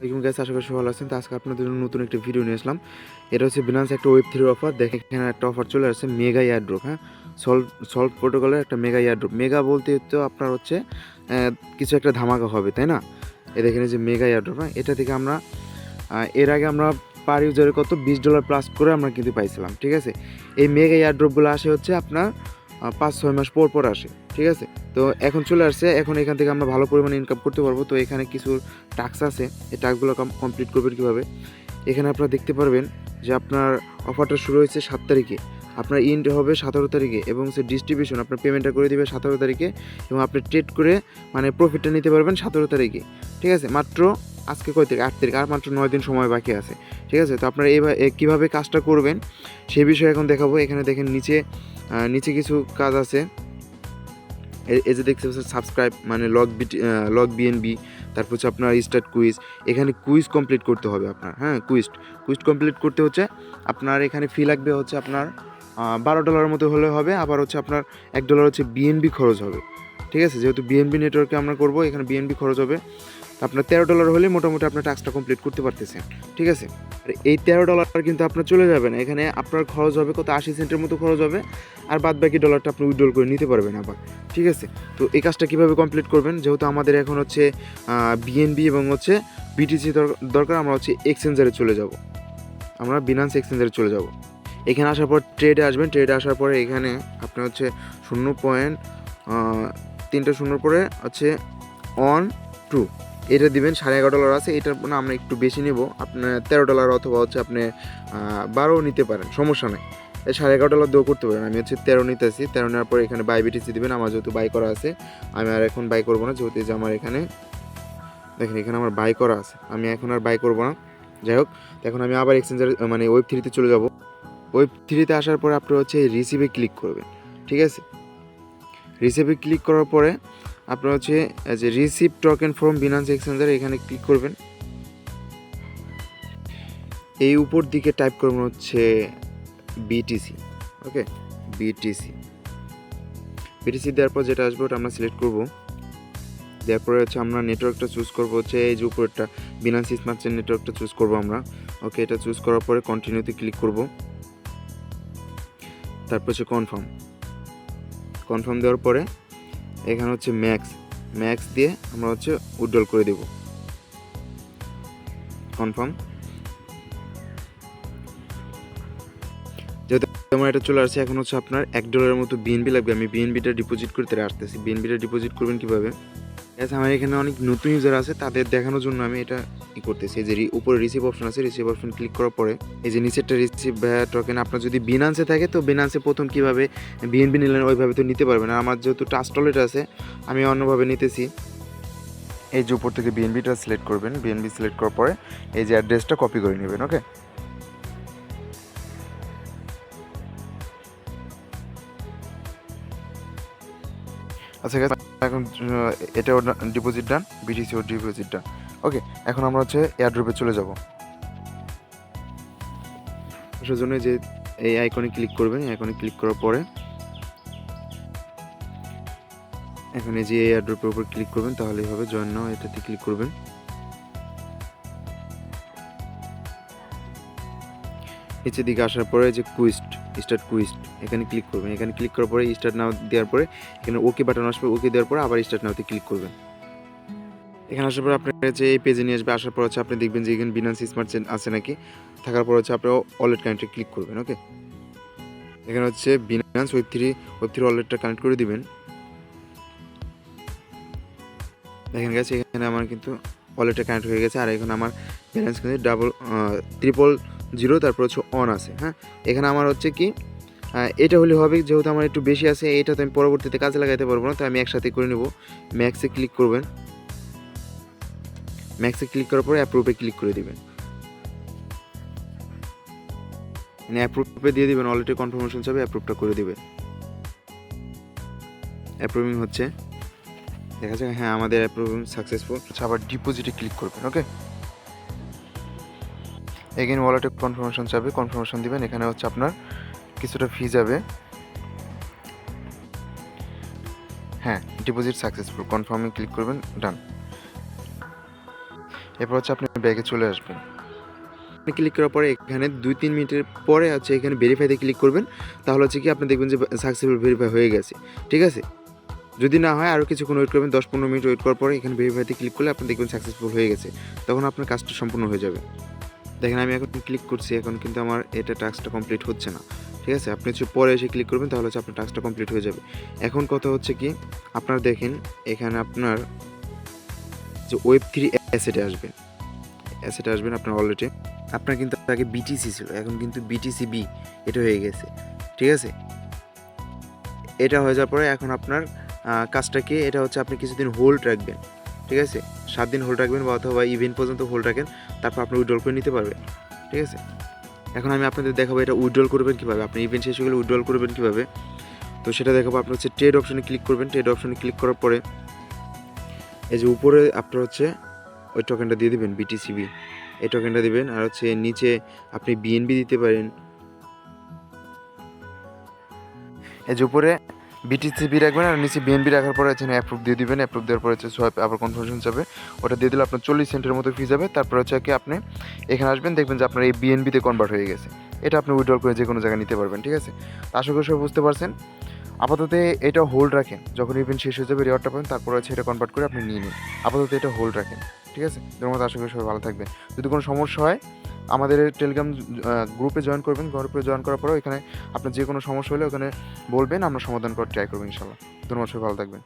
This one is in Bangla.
এরকম গাইস আশা করি সবাই ভালো আছেন। তো আজকে আপনাদের জন্য নতুন একটা ভিডিও নিয়ে আসলাম। এটা হচ্ছে বিনান্স একটা ওয়েব 3 অফার। দেখেন এখানে একটা অফার চলে আসছে, মেগা এয়ারড্রপ। হ্যাঁ, সলভ প্রোটোকলের একটা মেগা এয়ারড্রপ। মেগা বলতে তো আপনার হচ্ছে কিছু একটা ধামাকা হবে, তাই না? এই দেখেন এই যে মেগা এয়ারড্রপ। হ্যাঁ, এটা থেকে আমরা এর আগে আমরা পার ইউজারে কত $20 প্লাস করে আমরা কিন্তু পাইছিলাম, ঠিক আছে? এই মেগা এয়ারড্রপগুলো আসে হচ্ছে আপনার 5-6 মাস পর পর আসে, ঠিক আছে? তো এখন চলে আসছে, এখন এখান থেকে আমরা ভালো পরিমাণে ইনকাম করতে পারবো। তো এখানে কিছু টাস্ক আছে, এই টাস্কগুলো কমপ্লিট করবেন কীভাবে? এখানে আপনারা দেখতে পারবেন যে আপনার অফারটা শুরু হয়েছে 7 তারিখে, আপনার ইন্ড হবে 17 তারিখে এবং সে ডিস্ট্রিবিউশন আপনার পেমেন্টটা করে দেবে 17 তারিখে এবং আপনি ট্রেড করে মানে প্রফিটটা নিতে পারবেন 17 তারিখে, ঠিক আছে? মাত্র আজকে কয় তারিখ? 8 তারিখ, আর মাত্র 9 দিন সময় বাকি আছে, ঠিক আছে? তো আপনারা এইভাবে কীভাবে কাজটা করবেন সেই বিষয়ে এখন দেখাবো। এখানে দেখেন নিচে কিছু কাজ আছে। এই যে দেখতে পাচ্ছেন সাবস্ক্রাইব, মানে লগ বিএনবি, তারপর হচ্ছে আপনার স্টার্ট কুইজ। এখানে কুইজ কমপ্লিট করতে হবে আপনার। হ্যাঁ, কুইজ কমপ্লিট করতে হচ্ছে আপনার এখানে ফি লাগবে হচ্ছে আপনার $12 মতো হলে হবে। আবার হচ্ছে আপনার $1 হচ্ছে বিএনবি খরচ হবে, ঠিক আছে? যেহেতু বিএনবি নেটওয়ার্কে আমরা করবো, এখানে বিএনবি খরচ হবে। আপনার $13 হলে মোটামুটি আপনার টাস্কটা কমপ্লিট করতে পারতেছেন, ঠিক আছে? আর এই $13 কিন্তু আপনার চলে যাবে না, এখানে আপনার খরচ হবে কত? 80 সেন্টের মতো খরচ হবে, আর বাদ বাকি ডলারটা আপনি উইথড্রল করে নিতে পারবেন আবার, ঠিক আছে? তো এই কাজটা কীভাবে কমপ্লিট করবেন? যেহেতু আমাদের এখন হচ্ছে বিএনবি এবং হচ্ছে বিটিসি দরকার, আমরা হচ্ছে এক্সচেঞ্জারে চলে যাব, আমরা বিনান্স এক্সচেঞ্জারে চলে যাব। এখানে আসার পর ট্রেডে আসবেন। ট্রেডে আসার পরে এখানে আপনি হচ্ছে 0.3 পরে হচ্ছে অন ট্রু এটা দিবেন। $11.5 আছে, এটার না আমরা একটু বেশি নেব, আপনার $13 অথবা হচ্ছে আপনি 12 নিতে পারেন, সমস্যা নেই। $11.5 দিয়েও করতে পারেন। আমি হচ্ছে 13 নিতেছি। 13 নেওয়ার পরে এখানে বাই বিটিসি দিবেন। আমার যেহেতু বাই করা আছে, আমি আর এখন বাই করবো না, যেহেতু যে আমার এখানে দেখেন এখানে আমার বাই করা আছে, আমি এখন আর বাই করবো না। যাই হোক, এখন আমি আবার এক্সচেঞ্জার মানে ওয়েব 3-তে চলে যাব। ওয়েব 3-তে আসার পরে আপনি হচ্ছে রিসিভে ক্লিক করবেন, ঠিক আছে? রিসিভে ক্লিক করার পরে আপনার হচ্ছে যে receive token from Binance exchanger, এখানে ক্লিক করবেন। এই উপর দিকে টাইপ করবেন হচ্ছে বিটিসি, ওকে? বিটিসি দেওয়ার পর যেটা আসবে ওটা আমরা সিলেক্ট করব। দেওয়ার পরে হচ্ছে আমরা নেটওয়ার্কটা চুজ করব, হচ্ছে এই যে উপরেরটা বিনান্স স্মার্ট চেইন নেটওয়ার্কটা চুজ করব আমরা, ওকে? এটা চুজ করার পরে কন্টিনিউতে ক্লিক করব। তারপর হচ্ছে কনফার্ম দেওয়ার পরে এখানে হচ্ছে ম্যাক্স দিয়ে আমরা হচ্ছে উইথড্রল করে দেব। কনফার্ম। যেহেতু আমার এটা চলে আসছে, এখন হচ্ছে আপনার $1 মতো বিএনবি লাগবে। আমি বিএনবিটা ডিপোজিট করতে আসতেছি। বিএনবিটা ডিপোজিট করবেন কীভাবে? আমার এখানে অনেক নতুন ইউজার আছে, তাদের দেখানোর জন্য আমি এটা করতেছি। যে উপরে রিসিভ অপশন আছে, রিসিভ অপশন ক্লিক করার পরে এই যে নিচেরটা রিসিভ টোকেন, আপনার যদি বিনান্সে থাকে তো বিনান্সে প্রথম কীভাবে বিএনবি নিলেন ওইভাবে তো নিতে পারবেন। আর আমার যেহেতু ট্রাস্ট ওয়ালেট আছে, আমি অন্যভাবে নিতেছি। এই যে উপর থেকে বিএনবিটা সিলেক্ট করবেন। বিএনবি সিলেক্ট করার পরে এই যে অ্যাড্রেসটা কপি করে নেবেন, ওকে? আচ্ছা, এখন এটাও ডিপোজিট ডান, বিটিসিও ডিপোজিট ডান, ওকে? এখন আমরা হচ্ছে এয়ারড্রপে চলে যাব। সেজন্য যে এই আইকনে ক্লিক করবেন। এই আইকনে ক্লিক করার পরে এখানে যে এয়ারড্রপের উপর ক্লিক করবেন, তাহলেই হবে। জয়েন নাও এটাতে ক্লিক করবেন। নিচের দিকে আসার পরে যে স্টার্ট কুইজ, এখানে ক্লিক করবেন। এখানে ক্লিক করার পরে স্টার্ট নাও দেওয়ার পরে এখানে ওকে বাটন আসবে। ওকে দেওয়ার পরে আবার স্টার্ট নাওতে ক্লিক করবেন। এখানে আসার পর আপনার যে এই পেজে নিয়ে আসবে। আসার পর হচ্ছে আপনি দেখবেন যে এখানে বিনান্স স্মার্ট চেইন আছে নাকি, থাকার পর হচ্ছে আপনি ওয়ালেট কানেক্টে ক্লিক করবেন, ওকে? এখানে হচ্ছে বিনান্স ওয়েব 3 ওয়ালেটটা কানেক্ট করে দিবেন। দেখেন গেছে এখানে আমার কিন্তু ওয়ালেটটা কানেক্ট হয়ে গেছে। আর এখানে আমার ব্যালেন্স কিন্তু 000, তারপর হচ্ছে অন আছে। হ্যাঁ, এখানে আমার হচ্ছে কি এটা হলে হবে, যেহেতু আমার একটু বেশি আছে, এটা তো আমি পরবর্তীতে কাজে লাগাইতে পারবো না, তো আমি একসাথে করে নেব। ম্যাক্সে ক্লিক করবেন। ম্যাক্সে ক্লিক করার পরে অ্যাপ্রুভে ক্লিক করে দেবেন। মানে অ্যাপ্রুভে দিয়ে দেবেন, অলরেডি কনফার্মেশন চাবে, অ্যাপ্রুভটা করে দেবেন। অ্যাপ্রুভিং হচ্ছে, দেখা যাক। হ্যাঁ, আমাদের অ্যাপ্রুভিং সাকসেসফুল। আবার ডিপোজিটে ক্লিক করবেন, ওকে? এগেইন ওয়ালেটে কনফার্মেশন চাবে, কনফার্মেশন দিবেন। এখানে হচ্ছে আপনার কিছুটা ফি যাবে। হ্যাঁ, ডিপোজিট সাকসেসফুল, কনফার্মে ক্লিক করবেন, ডান। এরপর হচ্ছে আপনি ব্যাগে চলে আসবেন। আপনি ক্লিক করার পরে এখানে 2-3 মিনিটের পরে হচ্ছে এখানে ভেরিফাইতে ক্লিক করবেন। তাহলে হচ্ছে কি আপনি দেখবেন যে সাকসেসফুল ভেরিফাই হয়ে গেছে। ঠিক আছে? যদি না হয় আরও কিছুক্ষণ ওয়েট করবেন, 10-15 মিনিট ওয়েট করার পরে এখানে ভেরিফাইতে ক্লিক করলে আপনি দেখবেন সাকসেসফুল হয়ে গেছে। তখন আপনার কাজটা সম্পূর্ণ হয়ে যাবে। দেখেন আমি এখন ক্লিক করছি, এখন কিন্তু আমার এটা টাস্কটা কমপ্লিট হচ্ছে না। ঠিক আছে? আপনি হচ্ছে পরে এসে ক্লিক করবেন, তাহলে হচ্ছে আপনার টাস্কটা কমপ্লিট হয়ে যাবে। এখন কথা হচ্ছে কি, আপনারা দেখেন এখানে আপনার যে Web3 অ্যাসেটে আসবেন। অ্যাসেটে আসবেন আপনার অলরেডি। আপনার কিন্তু আগে বিটিসি ছিল, এখন কিন্তু বিটিসিবি এটা হয়ে গেছে। ঠিক আছে? এটা হয়ে যাওয়ার পরে এখন আপনার কাজটাকে এটা হচ্ছে আপনি কিছুদিন হোল্ড রাখবেন। ঠিক আছে? 7 দিন হোল্ড রাখবেন বা অথবা ইভেন্ট পর্যন্ত হোল্ড রাখেন, তারপর আপনি উইথড্রল করে নিতে পারবেন। ঠিক আছে? এখন আমি আপনাদের দেখাবো এটা উইথড্রল করবেন কীভাবে, আপনি ইভেন্ট শেষ হয়ে গেলে উইথড্রল করবেন কীভাবে। তো সেটা দেখাবো। আপনি হচ্ছে ট্রেড অপশনে ক্লিক করবেন। ট্রেড অপশনে ক্লিক করার পরে এই যে উপরে আপনার হচ্ছে ওই টোকেনটা দিয়ে দিবেন বিটিসিবি, এই টোকেনটা দিবেন। আর হচ্ছে নিচে আপনি বিএনবি দিতে পারেন। এই যে উপরে বিটিসিবি রাখবেন আর নিচে বিএনবি রাখার পরে হচ্ছে অ্যাপ্রুভ দিয়ে দিবেন। অ্যাপ্রুভ দেওয়ার পরে হচ্ছে সোয়াইপ আবার কনফার্মেশন যাবে, ওটা দিয়ে দিলে আপনার 40 সেন্টের মতো ফি যাবে। তারপর হচ্ছে কি আপনি এখানে আসবেন, দেখবেন যে আপনার এই বিএনবিতে কনভার্ট হয়ে গেছে। এটা আপনি উইথড্রল করে যে কোনো জায়গায় নিতে পারবেন। ঠিক আছে? আশা করি সবাই বুঝতে পারছেন। আপাতত এটা হোল্ড রাখেন, যখন ইভেন্ট শেষ হয়ে যাবে রিওয়ার্ডটা পাবেন, তারপর হচ্ছে এটা কনভার্ট করে আপনি নিয়ে নিন। আপাতত এটা হোল্ড রাখেন। ঠিক আছে? ধন্যবাদ। আশা করি সবাই ভালো থাকবেন। যদি কোনো সমস্যা হয় আমাদের টেলিগ্রাম গ্রুপে জয়েন করবেন। গ্রুপে জয়েন করার পরেও এখানে আপনার যে কোনো সমস্যা হলে ওখানে বলবেন, আমরা সমাধান করার ট্রাই করবো ইনশাল্লাহ। ধন্যবাদ। সবাই ভালো থাকবেন।